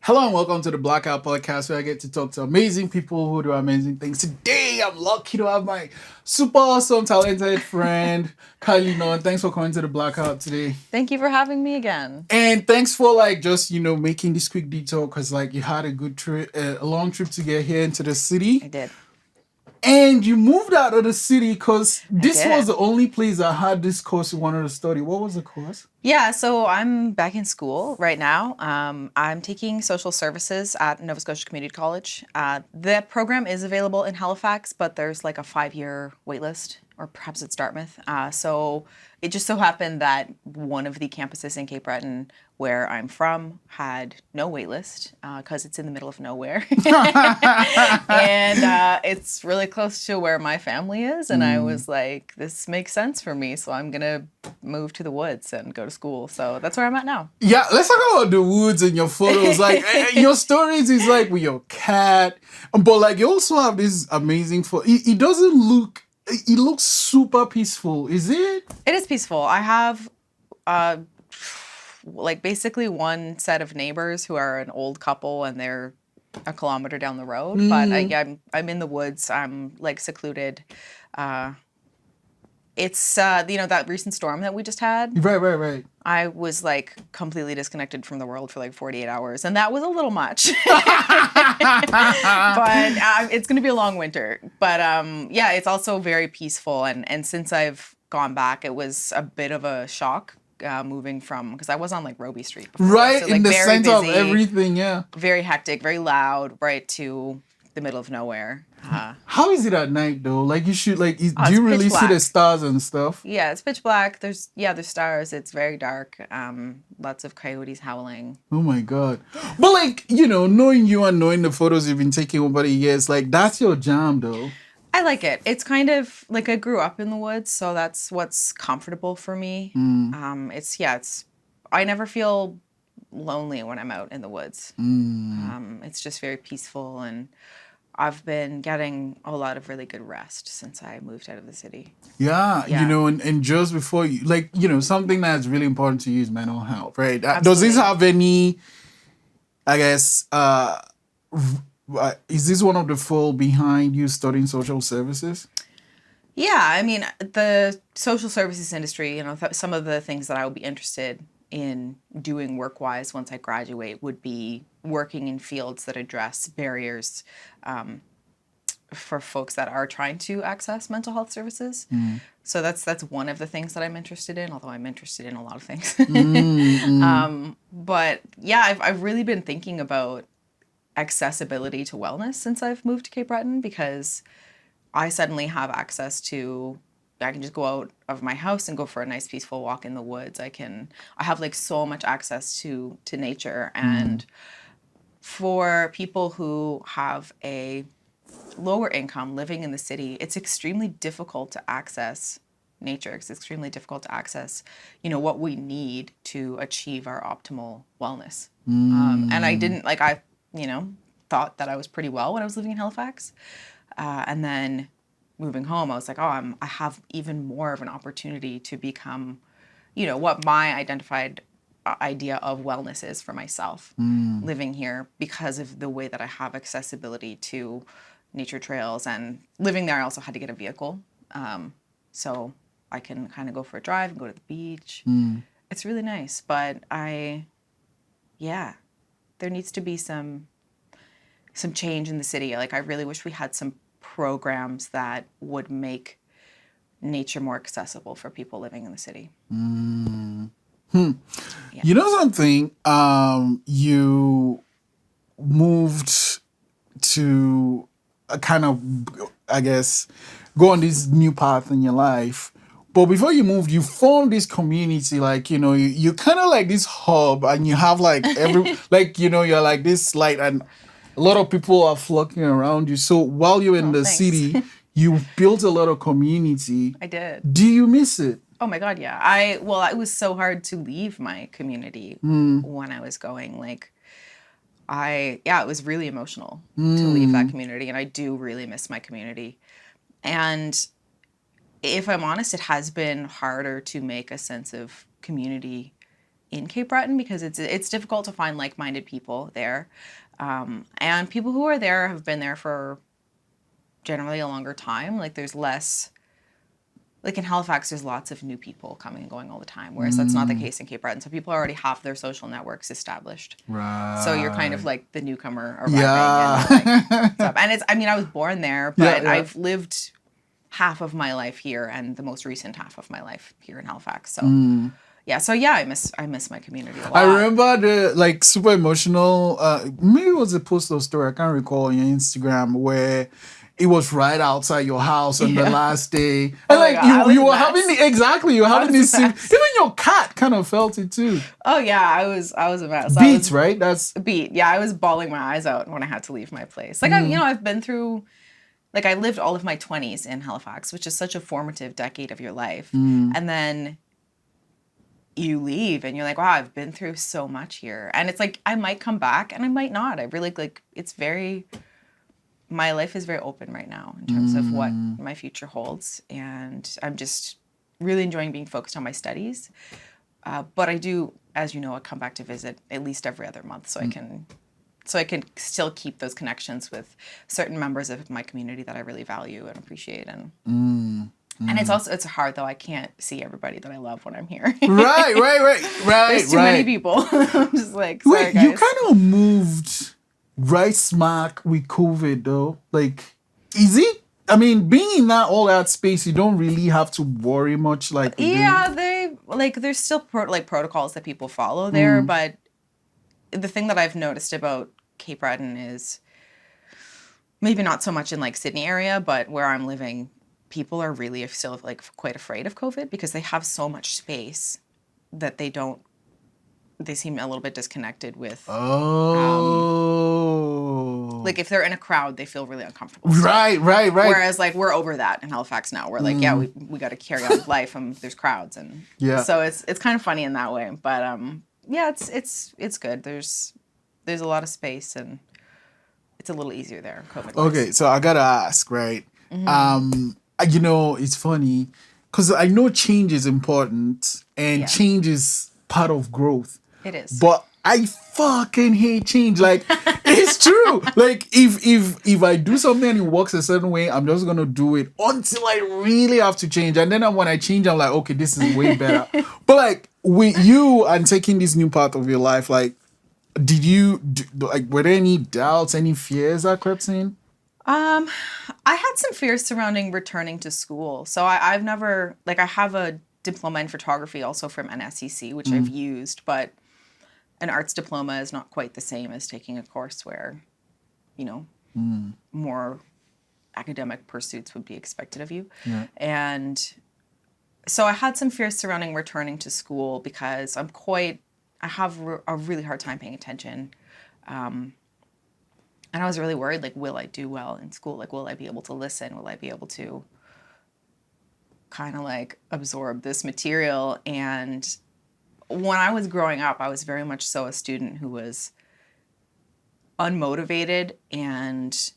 Hello and welcome to the Blackout Podcast, where I get to talk to amazing people who do amazing things. Today, I'm lucky to have my super awesome, talented friend, Kylee Nunn. Thanks for coming to the Blackout today. Thank you for having me again. And thanks for making this quick detour because you had a good trip, a long trip to get here into the city. I did. And you moved out of the city because this did. was the only place I had this course you wanted to study. What was the course? Yeah, so I'm back in school right now. I'm taking social services at Nova Scotia Community College. The program is available in Halifax, but there's like a 5-year waitlist, or perhaps it's Dartmouth. So it just so happened that one of the campuses in Cape Breton, where I'm from, had no waitlist because it's in the middle of nowhere. And it's really close to where my family is. And I was like, this makes sense for me. So I'm going to move to the woods and go to school. So that's where I'm at now. Yeah, let's talk about the woods and your photos. Your stories is with your cat. But you also have this amazing photo. It doesn't look... It looks super peaceful. Is it? It is peaceful. I have basically one set of neighbors who are an old couple and they're a kilometer down the road. But I'm in the woods. I'm secluded. It's that recent storm that we just had. Right. I was completely disconnected from the world for 48 hours, and that was a little much. But it's going to be a long winter. But it's also very peaceful. And since I've gone back, it was a bit of a shock moving from, because I was on Robie Street before. Right, so, in the very center busy, of everything, yeah. Very hectic, very loud, right to the middle of nowhere. How is it at night though? You should do it's you really pitch see black. the stars and stuff? Yeah, it's pitch black. There's stars. It's very dark. Lots of coyotes howling. Oh my God. But knowing you and knowing the photos you've been taking over the years, that's your jam though. I like it. It's kind of I grew up in the woods, so that's what's comfortable for me. I never feel lonely when I'm out in the woods. It's just very peaceful, and I've been getting a lot of really good rest since I moved out of the city. Yeah. And just before you, something that's really important to you is mental health, right? Absolutely. Does this have any, I guess, is this one of the fall behind you studying social services? Yeah, I mean, the social services industry, some of the things that I would be interested in doing work-wise once I graduate would be working in fields that address barriers for folks that are trying to access mental health services. So that's one of the things that I'm interested in, although I'm interested in a lot of things. But yeah, I've really been thinking about accessibility to wellness since I've moved to Cape Breton, because I suddenly have access to, I can just go out of my house and go for a nice peaceful walk in the woods. I have so much access to nature. And for people who have a lower income living in the city, it's extremely difficult to access nature. It's extremely difficult to access, what we need to achieve our optimal wellness. And I didn't, thought that I was pretty well when I was living in Halifax. And then moving home, I was like, I have even more of an opportunity to become, what my identified idea of wellness is for myself living here, because of the way that I have accessibility to nature trails. And living there, I also had to get a vehicle. So I can kind of go for a drive and go to the beach. It's really nice. But there needs to be some change in the city. I really wish we had some programs that would make nature more accessible for people living in the city. Yeah. You know something? You moved to kind of, I guess, go on this new path in your life. But before you moved, you formed this community, you kind of like this hub, and you have every, you're this light, and a lot of people are flocking around you. So while you're in the thanks. city, you built a lot of community. I did. Do you miss it? Oh my God, yeah. Well, it was so hard to leave my community when I was going. Like, it was really emotional to leave that community, and I do really miss my community. And if I'm honest, it has been harder to make a sense of community in Cape Breton because it's difficult to find like-minded people there. And people who are there have been there for generally a longer time. Like there's less, like in Halifax, there's lots of new people coming and going all the time, whereas that's not the case in Cape Breton. So people already have their social networks established. Right. So you're kind of like the newcomer arriving. Yeah. And I mean, I was born there, but I've lived half of my life here and the most recent half of my life here in Halifax. So I miss my community a lot. I remember the like super emotional, maybe it was a post or story, I can't recall, on your Instagram where it was right outside your house on the last day. And Oh my like God, you were having you were having this scene. mess. Even your cat kind of felt it too. Oh yeah, I was a mess. Beats, right? That's Beat. Yeah, I was bawling my eyes out when I had to leave my place. Like I've been through, like I lived all of my 20s in Halifax, which is such a formative decade of your life. And then you leave and you're like, wow, I've been through so much here. And it's like I might come back and I might not. I really like my life is very open right now in terms of what my future holds. And I'm just really enjoying being focused on my studies. But I do, as you know, I come back to visit at least every other month so I can still keep those connections with certain members of my community that I really value and appreciate. And it's hard though. I can't see everybody that I love when I'm here. right. There's too many people. I'm just like, sorry, Wait, guys. you kind of moved right smack with COVID though. Like, is it? I mean, being in all that space, you don't really have to worry much. Like, there's still protocols that people follow there, but the thing that I've noticed about Cape Breton is maybe not so much in like Sydney area, but where I'm living, people are really still like quite afraid of COVID because they have so much space that they seem a little bit disconnected with. Like if they're in a crowd, they feel really uncomfortable. Right. Whereas like we're over that in Halifax now. We're like, we got to carry on with life, and there's crowds, and so it's kind of funny in that way. But it's good. There's a lot of space, and it's a little easier there. COVID-wise. Okay, so I gotta ask, right? It's funny because I know change is important and change is part of growth. It is. But I fucking hate change. Like, it's true. Like, if I do something and it works a certain way, I'm just gonna do it until I really have to change. And then when I change, I'm like, okay, this is way better. But like, with you and taking this new part of your life, like, were there any doubts, any fears that crept in? I had some fears surrounding returning to school. So I've never, like, I have a diploma in photography also from NSCC, which I've used, but an arts diploma is not quite the same as taking a course where, more academic pursuits would be expected of you. Yeah. And so I had some fears surrounding returning to school because I have a really hard time paying attention. And I was really worried, like, will I do well in school? Like, will I be able to listen? Will I be able to kind of like absorb this material? And when I was growing up, I was very much so a student who was unmotivated and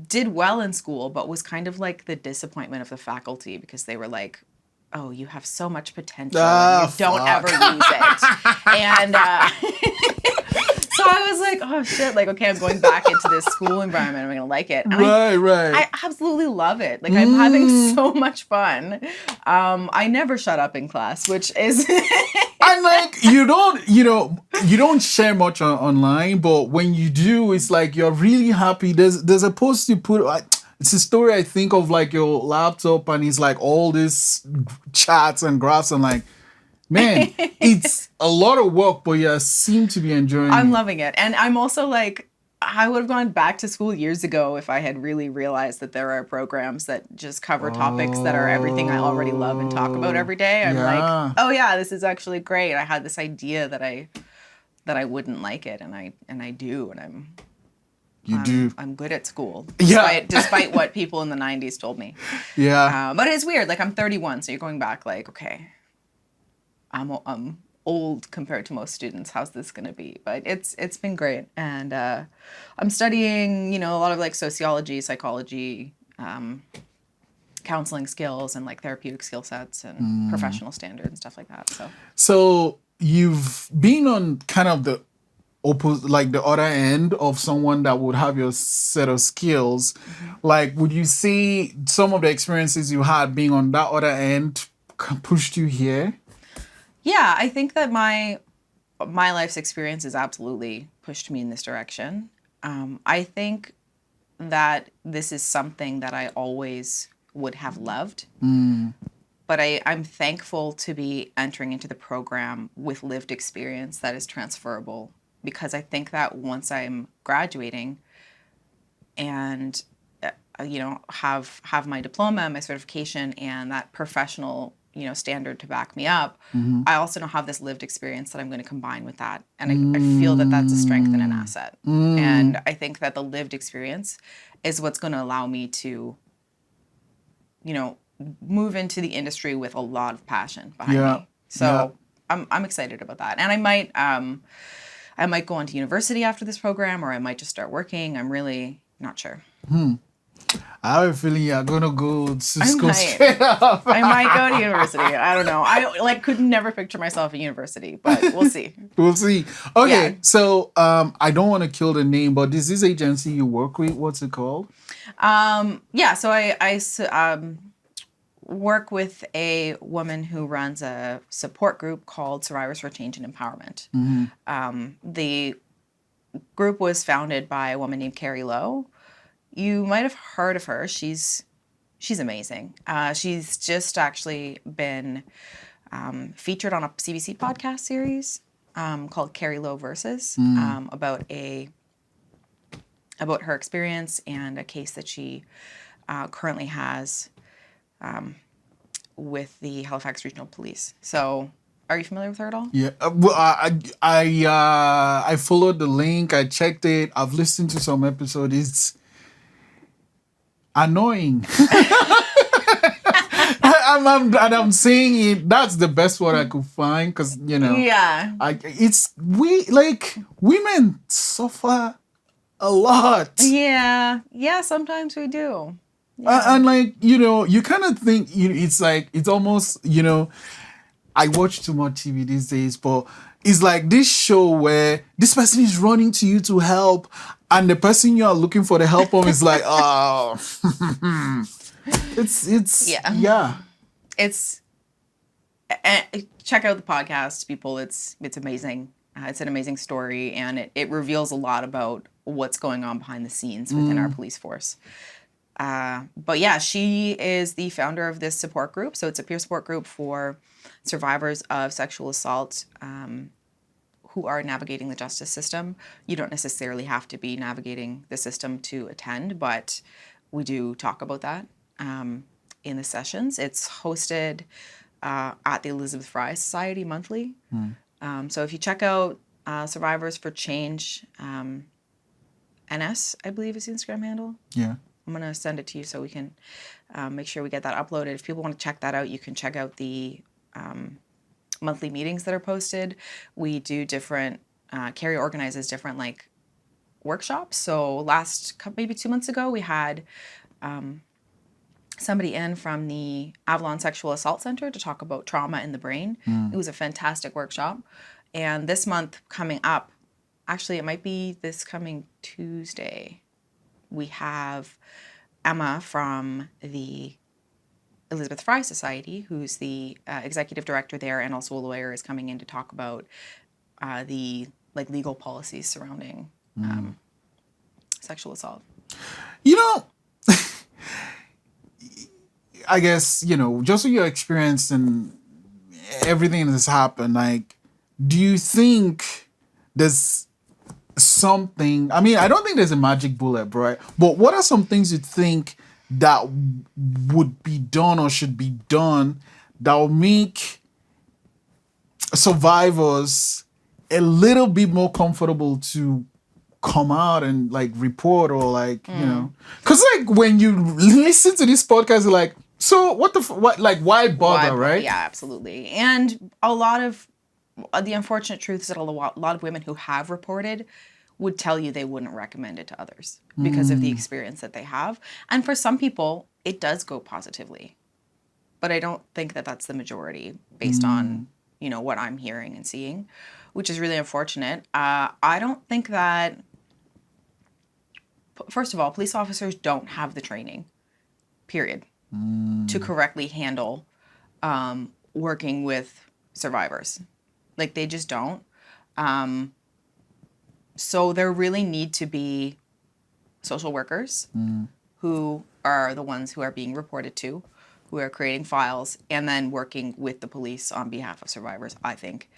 did well in school, but was kind of like the disappointment of the faculty because they were like, oh, you have so much potential and you don't ever use it. And so I was like, oh shit, like, okay, I'm going back into this school environment. I'm going to like it. And right. I absolutely love it. Like, I'm having so much fun. I never shut up in class, which is... And like, you don't share much online, but when you do, it's like you're really happy. There's a post you put... It's a story I think of, like your laptop, and it's like all these charts and graphs, and like, man, it's a lot of work, but you seem to be enjoying it. I'm loving it. And I'm also like, I would have gone back to school years ago if I had really realized that there are programs that just cover topics that are everything I already love and talk about every day. I'm like, oh yeah, this is actually great. I had this idea that I wouldn't like it, and I do, and You do. I'm good at school, Yeah. despite what people in the 90s told me. Yeah. But it's weird. Like, I'm 31, so you're going back like, okay, I'm old compared to most students. How's this going to be? But it's been great. And I'm studying, a lot of like sociology, psychology, counseling skills, and like therapeutic skill sets and professional standards and stuff like that. So you've been on kind of the opposite, like the other end of someone that would have your set of skills. Like, would you say some of the experiences you had being on that other end pushed you here? Yeah, I think that my life's experience has absolutely pushed me in this direction. I think that this is something that I always would have loved. But I'm thankful to be entering into the program with lived experience that is transferable, because I think that once I'm graduating and have my diploma, my certification, and that professional standard to back me up, I also now have this lived experience that I'm going to combine with that, and I feel that that's a strength and an asset. And I think that the lived experience is what's going to allow me to move into the industry with a lot of passion behind me. So I'm excited about that. And I might go on to university after this program, or I might just start working. I'm really not sure. I have a feeling you're gonna go to school straight up. I might go to university. I don't know. I could never picture myself at university, but we'll see. We'll see. Okay, so I don't want to kill the name, but is this agency you work with? What's it called? So I work with a woman who runs a support group called Survivors for Change and Empowerment. The group was founded by a woman named Kylee Nunn. You might have heard of her. She's amazing. She's just actually been featured on a CBC podcast series called Kylee Nunn Versus, about her experience and a case that she currently has with the Halifax Regional Police. So, are you familiar with her at all? Yeah. Well, I followed the link. I checked it. I've listened to some episodes. It's annoying. I'm saying it. That's the best word I could find, because Yeah. Women suffer a lot. Yeah. Sometimes we do. Yeah. And you kind of think it's like, it's almost I watch too much TV these days, but it's like this show where this person is running to you to help, and the person you are looking for the help from is like, oh, it's check out the podcast, people. It's amazing. It's an amazing story, and it reveals a lot about what's going on behind the scenes within our police force. But yeah, she is the founder of this support group. So it's a peer support group for survivors of sexual assault who are navigating the justice system. You don't necessarily have to be navigating the system to attend, but we do talk about that in the sessions. It's hosted at the Elizabeth Fry Society monthly. So if you check out Survivors for Change, NS, I believe is the Instagram handle. Yeah. I'm going to send it to you so we can make sure we get that uploaded. If people want to check that out, you can check out the monthly meetings that are posted. We do different, Kylee organizes different workshops. So maybe 2 months ago, we had somebody in from the Avalon Sexual Assault Center to talk about trauma in the brain. It was a fantastic workshop. And this month coming up, actually it might be this coming Tuesday, we have Emma from the Elizabeth Fry Society, who's the executive director there and also a lawyer, is coming in to talk about the legal policies surrounding sexual assault. I guess, just with your experience and everything that's happened, do you think there's something, I don't think there's a magic bullet, right? But what are some things you think that would be done or should be done that will make survivors a little bit more comfortable to come out and like report or like, you know, because like when you listen to this podcast, you're like, so what, like, why bother, right? Yeah, absolutely. And a lot of the unfortunate truth is that a lot of women who have reported would tell you they wouldn't recommend it to others because of the experience that they have. And for some people, it does go positively. But I don't think that that's the majority based on, you know, what I'm hearing and seeing, which is really unfortunate. I don't think that, first of all, police officers don't have the training, period, to correctly handle working with survivors. Like, they just don't. So there really need to be social workers who are the ones who are being reported to, who are creating files, and then working with the police on behalf of survivors, I think.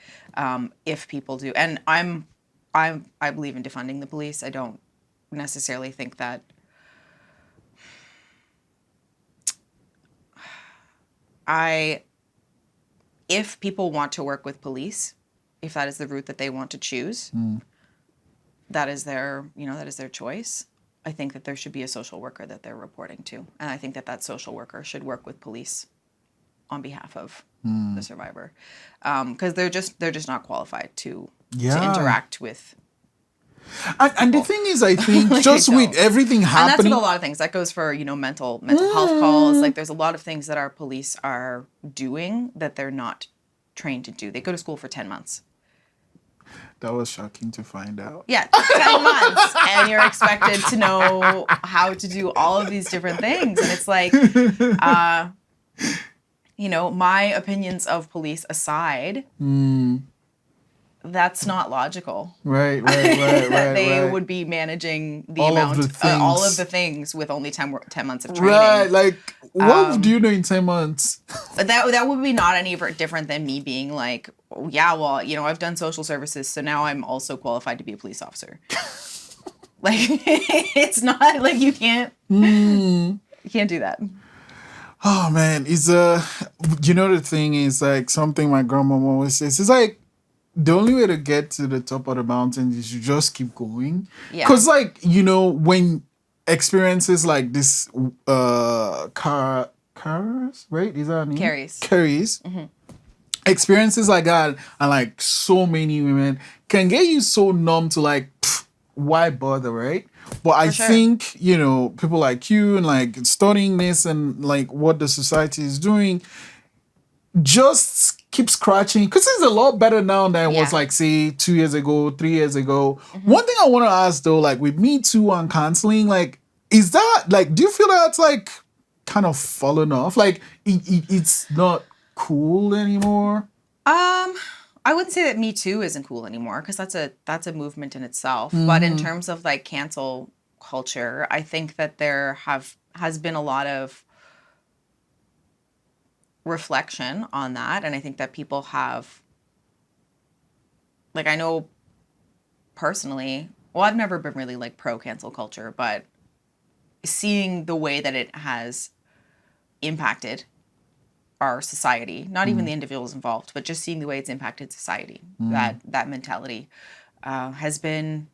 If people do. And I believe in defunding the police. I don't necessarily think that if people want to work with police, if that is the route that they want to choose, that is their choice. I think that there should be a social worker that they're reporting to, and I think that that social worker should work with police on behalf of the survivor, because they're just not qualified to interact with. And the thing is, I think Like, just I with don't. everything And that's happening, with a lot of things. That goes for, you know, mental health calls. Like, there's a lot of things that our police are doing that they're not trained to do. They go to school for 10 months. that was shocking to find out. Yeah, 10 months. And you're expected to know how to do all of these different things. And it's like, you know, my opinions of police aside, that's not logical. Right. That they would be managing the all amount, of the things. all of the things with only 10 months of training. Right, like, what do you know in 10 months? That would be not any different than me being like, oh, yeah, well, you know, I've done social services, so now I'm also qualified to be a police officer. Like, it's not like you can't do that. Oh man, it's you know, the thing is, like, something my grandmama always says, it's like the only way to get to the top of the mountain is you just keep going. Yeah. Because, like, you know, when experiences like this cars, right? Is that her name? Carries. Experiences like that, and like so many women, can get you so numb to like, why bother, right? But I think, you know, people like you and like studying this and like what the society is doing, just keep scratching, because it's a lot better now than it was, like, say 2 years ago, 3 years ago. One thing I want to ask though, like with Me Too and canceling, like, is that, like, do you feel that's like kind of fallen off? Like it's not cool anymore? I wouldn't say that Me Too isn't cool anymore, because that's a movement in itself. But in terms of like cancel culture, I think that there has been a lot of reflection on that, and I think that people have, like, I know personally, well, I've never been really like pro cancel culture, but seeing the way that it has impacted our society, not even the individuals involved, but just seeing the way it's impacted society, that mentality has been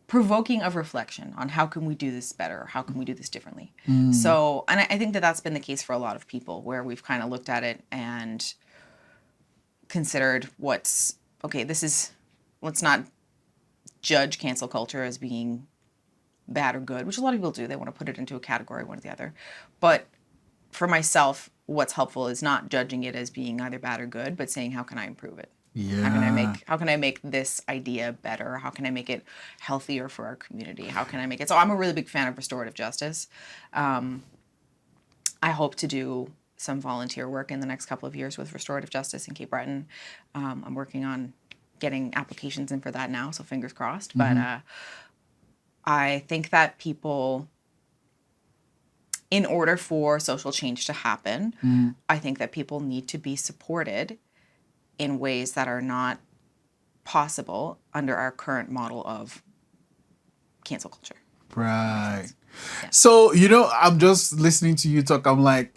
provoking of reflection on how can we do this better, how can we do this differently. So, and I think that that's been the case for a lot of people, where we've kind of looked at it and considered let's not judge cancel culture as being bad or good, which a lot of people do. They want to put it into a category, one or the other. But for myself, what's helpful is not judging it as being either bad or good, but saying, how can I improve it? Yeah. How can I make this idea better? How can I make it healthier for our community? How can I make it? So I'm a really big fan of restorative justice. I hope to do some volunteer work in the next couple of years with restorative justice in Cape Breton. I'm working on getting applications in for that now, so fingers crossed. But I think that people, in order for social change to happen, I think that people need to be supported in ways that are not possible under our current model of cancel culture. Right. Yeah. So, you know, I'm just listening to you talk. I'm like,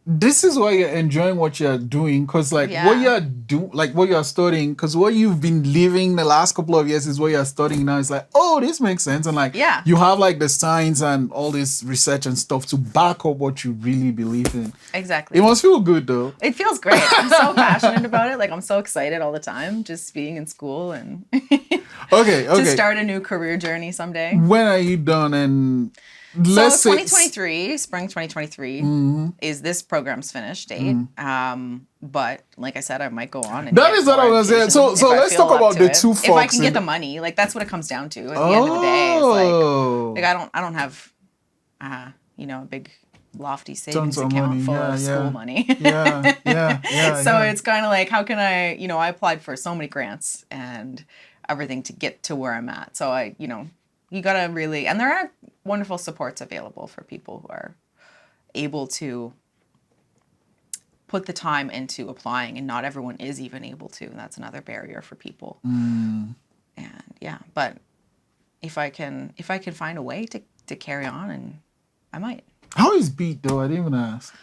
this is why you're enjoying what you're doing, because like what you're like what you're studying, because what you've been living the last couple of years is what you're studying now. It's like, oh, this makes sense, and like you have like the science and all this research and stuff to back up what you really believe in. Exactly. It must feel good though. It feels great. I'm so passionate about it. Like I'm so excited all the time, just being in school and okay to start a new career journey someday. When are you done? And so 2023, spring 2023 is this program's finished date. But like I said, I might go on. And that is what I was saying. So let's talk about the two folks. If I can get the money, like that's what it comes down to. At the end of the day, it's like I don't have, a big lofty savings account full of school money. So it's kind of like, how can I applied for so many grants and everything to get to where I'm at. So you gotta really, and there are wonderful supports available for people who are able to put the time into applying, and not everyone is even able to. And that's another barrier for people. And but if I can find a way to carry on, and I might. How is Beat though? I didn't even ask.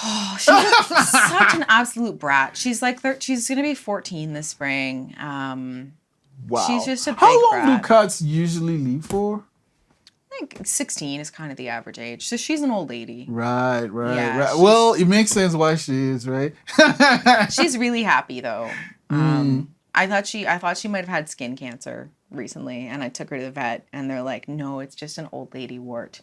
Oh, she's such an absolute brat. She's like she's gonna be 14 this spring. Wow. She's just a big How long brat. do cats usually leave for? I think 16 is kind of the average age. So she's an old lady. Right. Well, it makes sense why she is, right? She's really happy though. I thought she might have had skin cancer recently, and I took her to the vet, and they're like, "No, it's just an old lady wart."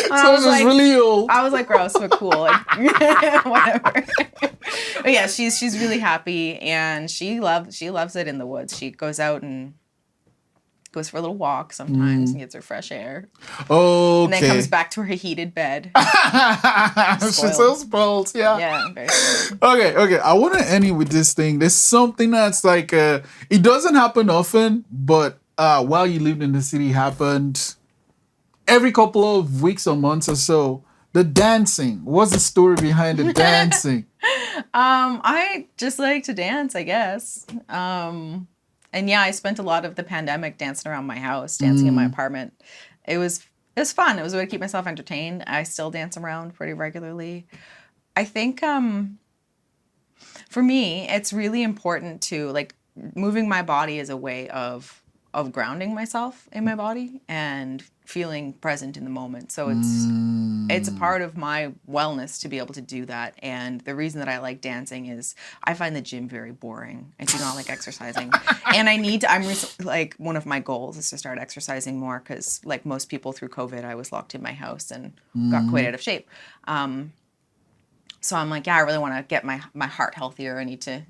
So she's like, really old. I was like, gross, but cool. Like, whatever. But yeah, she's really happy, and she loves it in the woods. She goes out and goes for a little walk sometimes and gets her fresh air. Okay. And then comes back to her heated bed. She's so spoiled. Yeah. Yeah, very spoiled. Okay. I want to end it with this thing. There's something that's like, it doesn't happen often, but while you lived in the city, happened every couple of weeks or months or so. The dancing. What's the story behind the dancing? I just like to dance, I guess. And yeah, I spent a lot of the pandemic dancing around my house, dancing in my apartment. It was fun. It was a way to keep myself entertained. I still dance around pretty regularly. I think for me, it's really important to like moving my body as a way of grounding myself in my body and feeling present in the moment. So it's a part of my wellness to be able to do that. And the reason that I like dancing is I find the gym very boring. I do not like exercising. And like one of my goals is to start exercising more, because like most people through COVID, I was locked in my house and got quite out of shape. So I'm like, yeah, I really want to get my heart healthier. I need to,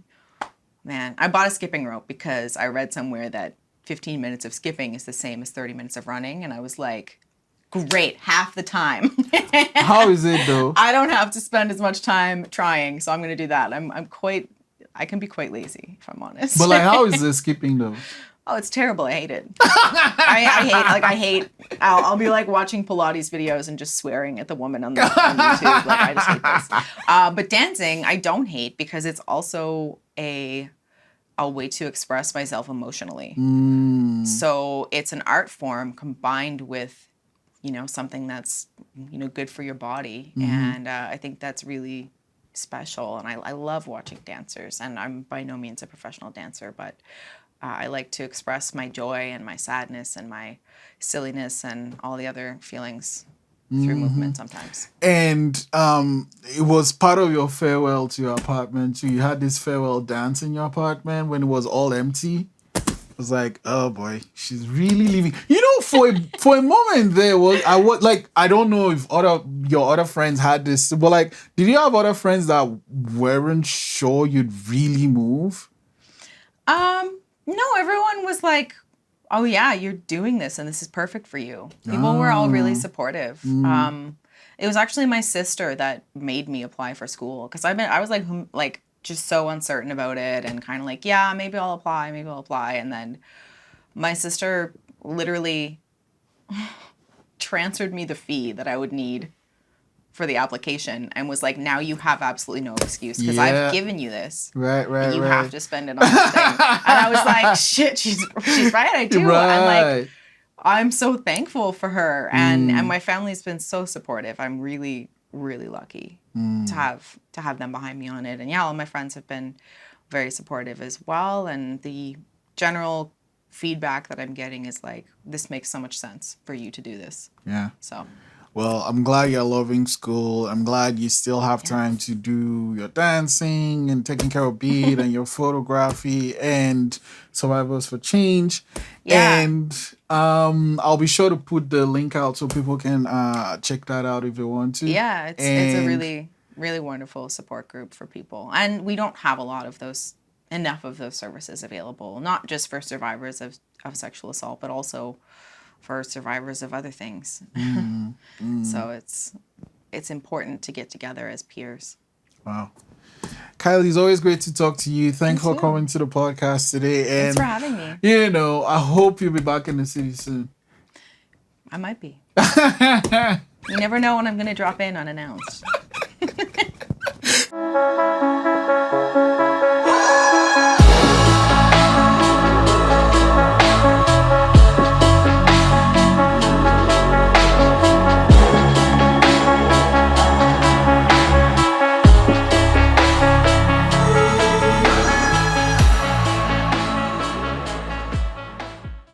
I bought a skipping rope because I read somewhere that 15 minutes of skipping is the same as 30 minutes of running. And I was like, great, half the time. How is it though? I don't have to spend as much time trying, so I'm going to do that. I can be quite lazy, if I'm honest. But like, how is the skipping though? Oh, it's terrible. I hate it. I hate, I'll be like watching Pilates videos and just swearing at the woman on YouTube. Like, I just hate this. But dancing, I don't hate, because it's also a way to express myself emotionally. So it's an art form combined with, something that's, good for your body. And I think that's really special. And I love watching dancers. And I'm by no means a professional dancer, but I like to express my joy and my sadness and my silliness and all the other feelings through movement sometimes. And it was part of your farewell to your apartment. So you had this farewell dance in your apartment when it was all empty. It was like, oh boy, she's really leaving. For a moment there, I don't know if your other friends had this, but like, did you have other friends that weren't sure you'd really move? No, everyone was like, oh yeah, you're doing this and this is perfect for you. People were all really supportive. It was actually my sister that made me apply for school, because I was like just so uncertain about it and kind of like, yeah, maybe I'll apply. And then my sister literally transferred me the fee that I would need for the application and was like, now you have absolutely no excuse, because I've given you this. Right. And you have to spend it on this thing. And I was like, shit, she's right, I do. Right. I'm like, I'm so thankful for her, and my family's been so supportive. I'm really, really lucky to have them behind me on it. And yeah, all my friends have been very supportive as well. And the general feedback that I'm getting is like, this makes so much sense for you to do this. Yeah. So Well, I'm glad you're loving school. I'm glad you still have time to do your dancing and taking care of beat and your photography and Survivors for Change. yeah, And I'll be sure to put the link out so people can check that out if they want to. yeah, it's a And really, really wonderful support group for people. And we don't have a lot of those, enough of those services available, not just for survivors of sexual assault, but also for survivors of other things. So it's important to get together as peers. wow. Kylie, it's always great to talk to you. Thanks for too. coming to the podcast today. Thanks And for having me. you know, I hope you'll be back in the city soon. I might be. You never know when I'm going to drop in unannounced.